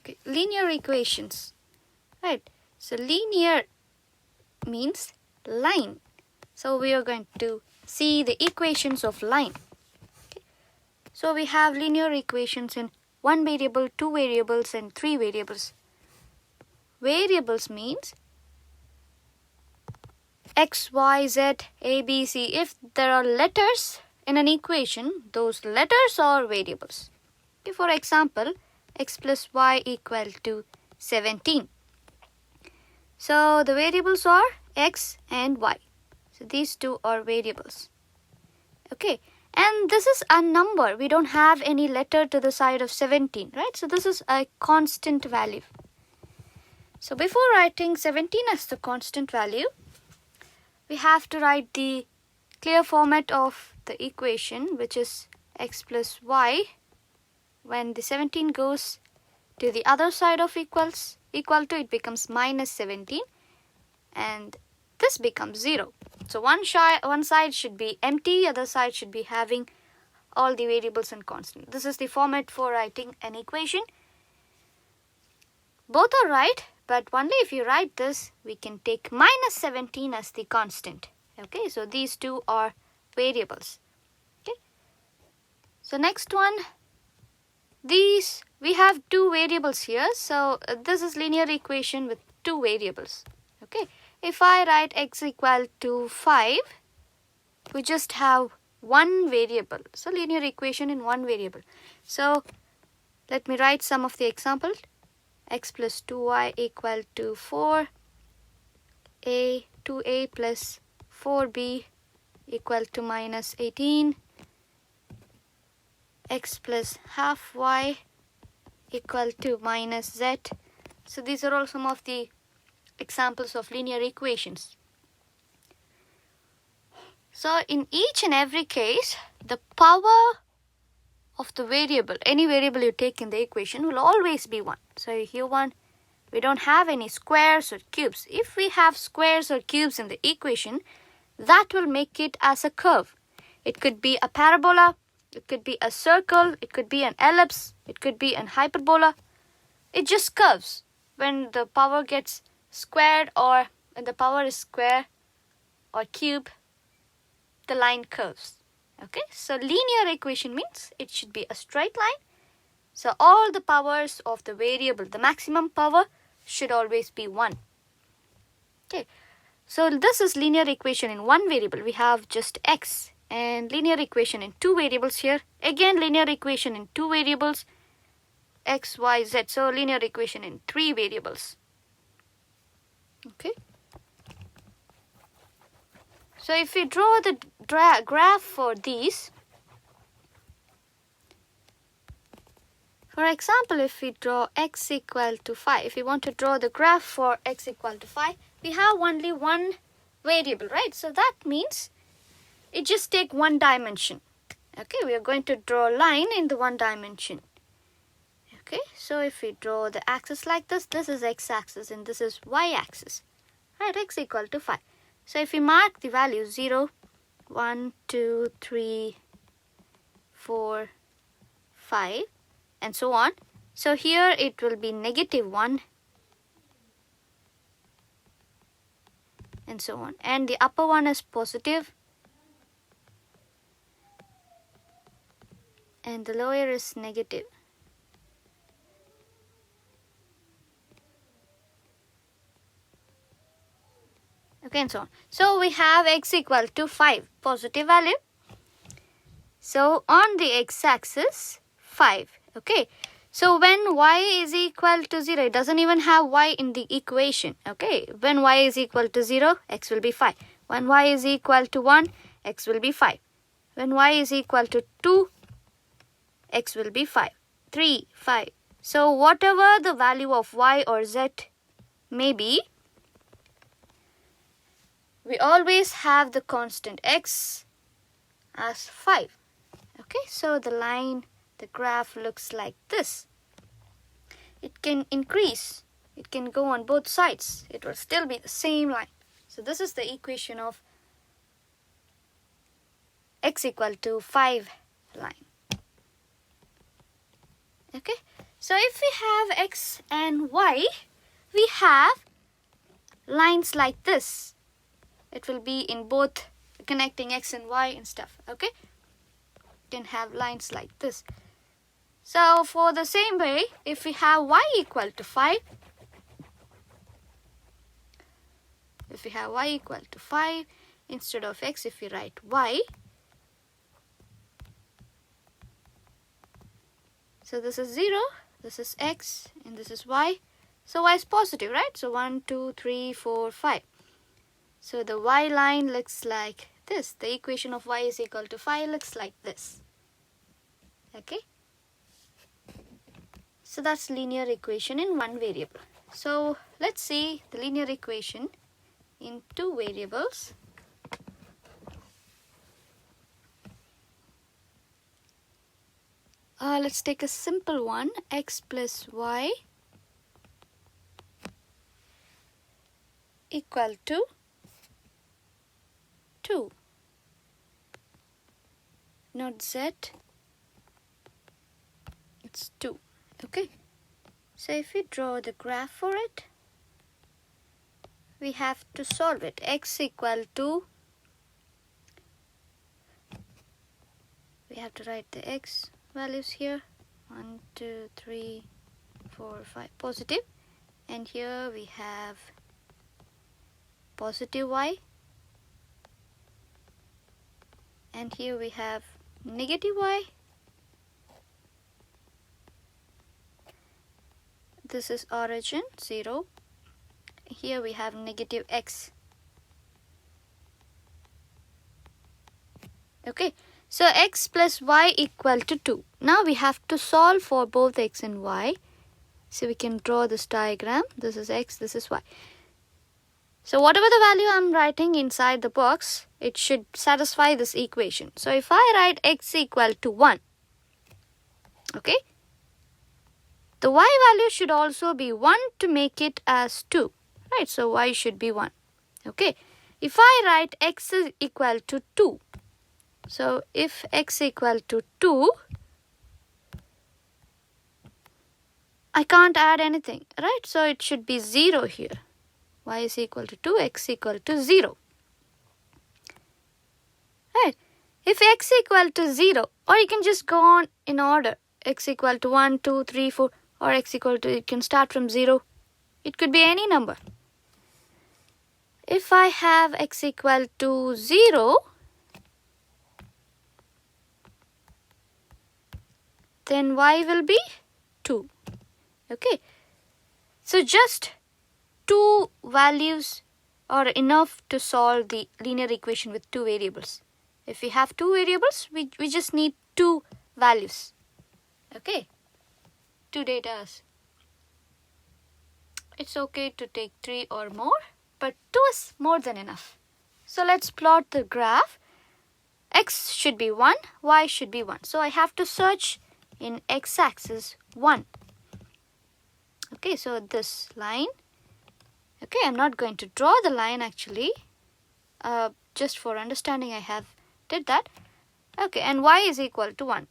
Okay, linear equations, right? So linear means line. So we are going to see the equations of line. Okay. So we have linear equations in 1 variable, 2 variables, and 3 variables. Variables means x, y, z, a, b, c. If there are letters in an equation, those letters are variables. Okay, for example, x plus y equal to 17. So the variables are x and y. So these two are variables. Okay, and this is a number. We don't have any letter to the side of 17, right? So this is a constant value. So before writing 17 as the constant value, we have to write the clear format of the equation, which is x plus y. When the 17 goes to the other side of equal to, it becomes minus 17, and this becomes 0. So one side should be empty, other side should be having all the variables and constant. This is the format for writing an equation. Both are right, but only if you write this, we can take minus 17 as the constant. Okay, so these two are variables. Okay, so next one, we have two variables here. So this is linear equation with two variables. Okay, if I write x equal to 5, we just have one variable. So linear equation in one variable. So let me write some of the examples. X plus 2y equal to 4. 2a plus 4b equal to minus 18. X plus half y equal to minus z. So these are all some of the examples of linear equations. So in each and every case, the power of the variable, any variable you take in the equation, will always be 1. So here we don't have any squares or cubes. If we have squares or cubes in the equation, that will make it as a curve. It could be a parabola, it could be a circle, it could be an ellipse, it could be an hyperbola. It just curves. When the power gets squared or when the power is square or cube, the line curves. Okay, so linear equation means it should be a straight line. So all the powers of the variable, the maximum power, should always be 1. Okay, so this is linear equation in one variable. We have just x, and linear equation in two variables here. Again, linear equation in two variables, x, y, z. So linear equation in 3 variables. Okay. So if we draw the graph for these, for example, if we draw x equal to 5, if we want to draw the graph for x equal to 5, we have only one variable, right? So that means it just take one dimension. Okay, we are going to draw a line in the one dimension. Okay, so if we draw the axis like this, this is x-axis and this is y-axis. Right, x equal to 5. So if we mark the value 0, 1, 2, 3, 4, 5, and so on. So here it will be -1 and so on. And the upper one is positive and the lower is negative. Okay, and so on. So we have x equal to 5, positive value. So on the x-axis, 5. Okay, so when y is equal to 0, it doesn't even have y in the equation. Okay, when y is equal to 0, x will be 5. When y is equal to 1, x will be 5. When y is equal to 2, x will be 5. 3, 5. So whatever the value of y or z may be, we always have the constant x as 5. Okay, so the line, the graph looks like this. It can increase. It can go on both sides. It will still be the same line. So this is the equation of x equal to 5 line. Okay, So if we have x and y, we have lines like this. It will be in both connecting x and y and stuff. Okay, you can have lines like this. So for the same way, if we have y equal to 5, instead of x, if we write y, so this is 0, this is x, and this is y. So y is positive, right? So 1, 2, 3, 4, 5. So the y line looks like this. The equation of y is equal to 5 looks like this. Okay. So that's linear equation in one variable. So let's see the linear equation in two variables. Let's take a simple one, x plus y equal to 2. Not z, it's 2. Okay, so if we draw the graph for it, we have to solve it. X equal to, we have to write the x values here, 1, 2, 3, 4, 5, positive, and here we have positive y, and here we have negative y. This is origin 0. Here we have negative x. Okay, so x plus y equal to 2. Now we have to solve for both x and y. So we can draw this diagram. This is x, this is y. So whatever the value I'm writing inside the box, it should satisfy this equation. So if I write x equal to 1, okay, the y value should also be 1 to make it as 2, right? So y should be 1. Okay, if I write x is equal to 2, so if x equal to 2, I can't add anything, right? So it should be 0 here. Y is equal to 2, x equal to 0. Right? If x equal to 0, or you can just go on in order, x equal to 1, 2, 3, 4, or x equal to, you can start from 0. It could be any number. If I have x equal to 0, then y will be 2. Okay. So just 2 values are enough to solve the linear equation with 2 variables. If we have 2 variables, we just need 2 values. Okay. 2 datas. It's okay to take 3 or more, but 2 is more than enough. So let's plot the graph. X should be 1, y should be 1. So I have to search in x-axis 1. Okay, so this line. Okay, I'm not going to draw the line actually. Just for understanding I have did that. Okay, and y is equal to 1.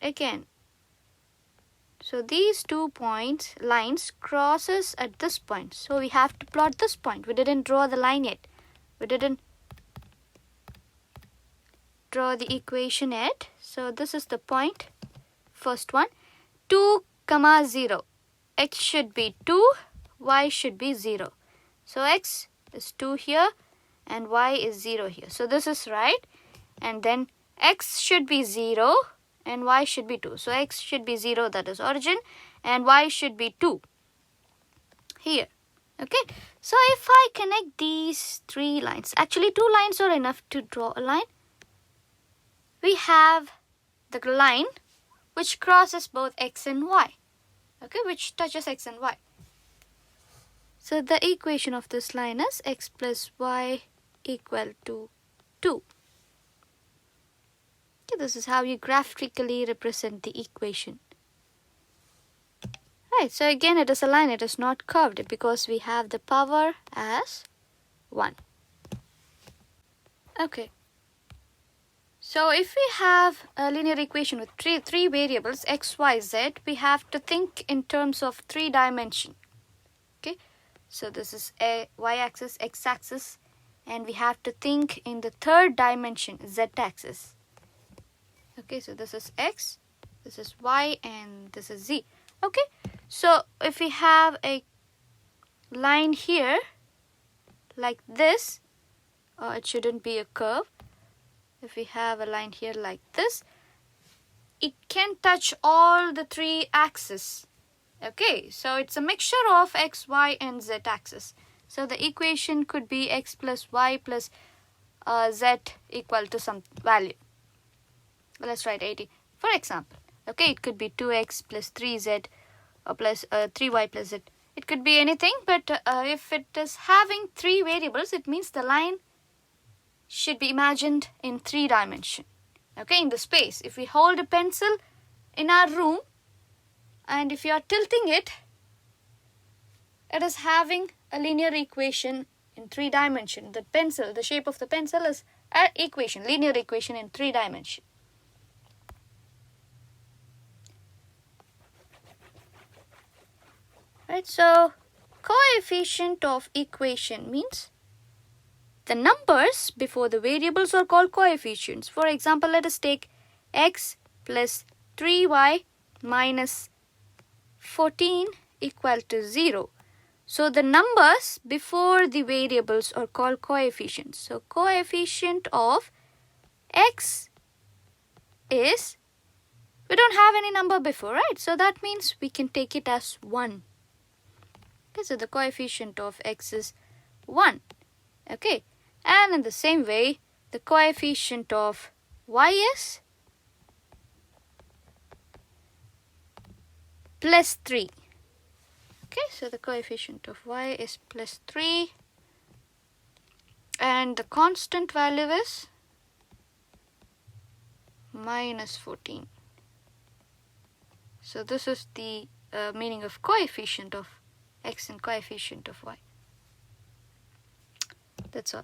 Again. So these 2 points, lines crosses at this point. So we have to plot this point. We didn't draw the line yet. We didn't draw the equation yet. So this is the point. First one. 2, 0. X should be 2. Y should be 0. So x is 2 here and y is 0 here. So this is right. And then x should be 0 and y should be 2. So x should be 0, that is origin, and y should be 2 here. Okay. So if I connect these 3 lines, actually 2 lines are enough to draw a line. We have the line which crosses both x and y. Okay, which touches x and y. So the equation of this line is x plus y equal to 2. Okay, this is how you graphically represent the equation. Right, so again it is a line, it is not curved because we have the power as 1. Okay, So if we have a linear equation with three variables x, y, z, we have to think in terms of 3 dimension. Okay, so this is a y-axis, x-axis, and we have to think in the 3rd dimension, z-axis. Okay, so this is x, this is y, and this is z. Okay, so if we have a line here like this, it shouldn't be a curve. If we have a line here like this, it can touch all the 3 axes. Okay, so it's a mixture of x, y, and z axis. So the equation could be x plus y plus z equal to some value. Let's write 80. For example, okay, it could be 2x plus 3z or plus 3y plus z. It could be anything, but if it is having 3 variables, it means the line should be imagined in 3 dimension. Okay, in the space. If we hold a pencil in our room and if you are tilting it, it is having a linear equation in 3 dimension. The pencil, the shape of the pencil is an equation, linear equation in 3 dimension. Right, so coefficient of equation means the numbers before the variables are called coefficients. For example, let us take x plus 3y minus 14 equal to 0. So the numbers before the variables are called coefficients. So coefficient of x is, we don't have any number before, right? So that means we can take it as 1. Okay, so the coefficient of x is 1. Okay, and in the same way, the coefficient of y is plus 3. Okay, so the coefficient of y is plus 3. And the constant value is minus 14. So this is the meaning of coefficient of x and coefficient of y. That's all.